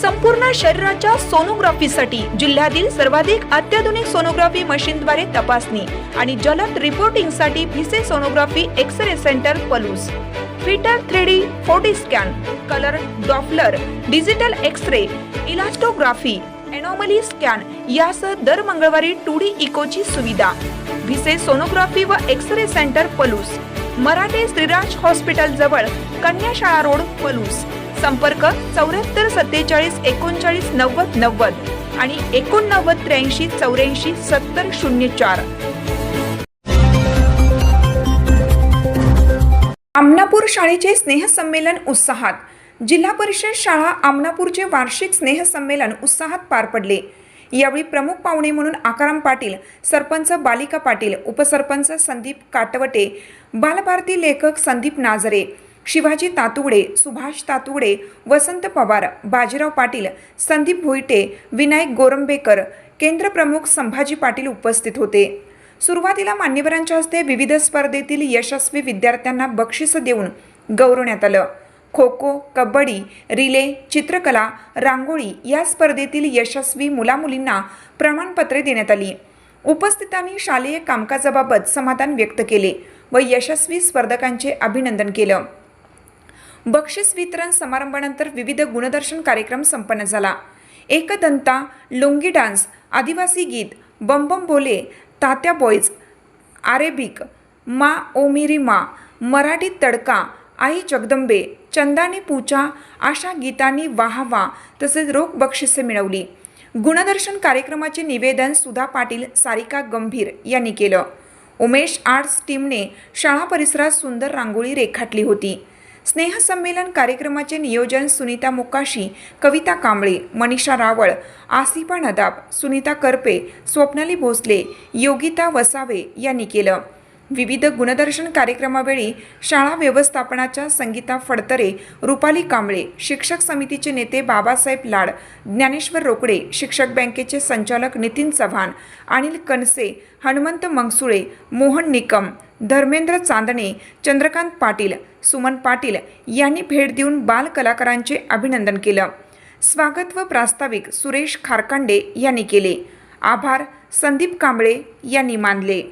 संपूर्ण शरीराच्या सोनोग्राफीसाठी जिल्ह्यातील सर्वाधिक अत्याधुनिक सोनोग्राफी मशीनद्वारे तपासणी आणि जलद रिपोर्टिंगसाठी Bhise sonography x ray centre Palus, fetal 3D 4D scan, colour Doppler, digital x ray, elastography, anomaly scan यासह दर मंगळवारी 2D इकोची सुविधा. भिसे सोनोग्राफी व x ray centre Palus, Marathe Shriraj hospital जवळ, कन्या शाळा रोड पलूस. संपर्क 74 47 39 90 90 आणि 89 83 84 70 04. आमनापूर शाळेचे स्नेहसंमेलन उत्साहात. जिल्हा परिषद शाळा आमनापूरचे वार्षिक स्नेहसंमेलन उत्साहात पार पडले. यावेळी प्रमुख पाहुणे म्हणून आकाराम पाटील, सरपंच बालिका पाटील, उपसरपंच संदीप काटवटे, बालभारती लेखक संदीप नाझरे, शिवाजी तातुगडे, सुभाष तातुगडे, वसंत पवार, बाजीराव पाटील, संदीप भोईटे, विनायक गोरंबेकर, केंद्र प्रमुख संभाजी पाटील उपस्थित होते. सुरुवातीला मान्यवरांच्या हस्ते विविध स्पर्धेतील यशस्वी विद्यार्थ्यांना बक्षीस देऊन गौरवण्यात आलं. खो खो, कबड्डी, रिले, चित्रकला, रांगोळी या स्पर्धेतील यशस्वी मुलामुलींना प्रमाणपत्रे देण्यात आली. उपस्थितांनी शालेय कामकाजाबाबत समाधान व्यक्त केले व यशस्वी स्पर्धकांचे अभिनंदन केलं. बक्षीस वितरण समारंभानंतर विविध गुणदर्शन कार्यक्रम संपन्न झाला. एकदंता, लोंगी डान्स, आदिवासी गीत, बम बम बोले, तात्या बॉईज, अरेबिक, मा ओ मेरी मा, मराठी तडका, आई जगदंबे, चंदानी पूजा अशा गीतांनी वाहवा तसेच रोख बक्षिसे मिळवली. गुणदर्शन कार्यक्रमाचे निवेदन सुधा पाटील, सारिका गंभीर यांनी केलं. उमेश आर्ट्स टीमने शाळा परिसरात सुंदर रांगोळी रेखाटली होती. स्नेहसंमेलन कार्यक्रमाचे नियोजन सुनीता मुकाशी, कविता कांबळे, मनीषा रावळ, आसिफा नदाब, सुनीता करपे, स्वप्नाली भोसले, योगिता वसावे यांनी केलं. विविध गुणदर्शन कार्यक्रमावेळी शाळा व्यवस्थापनाच्या संगीता फडतरे, रुपाली कांबळे, शिक्षक समितीचे नेते बाबासाहेब लाड, ज्ञानेश्वर रोकडे, शिक्षक बँकेचे संचालक नितीन चव्हाण, अनिल कनसे, हनुमंत मंगसुळे, मोहन निकम, धर्मेंद्र चांदणे, चंद्रकांत पाटील, सुमन पाटील यांनी भेट देऊन बाल कलाकारांचे अभिनंदन केलं. स्वागत व प्रास्ताविक सुरेश खारकांडे यांनी केले. आभार संदीप कांबळे यांनी मानले.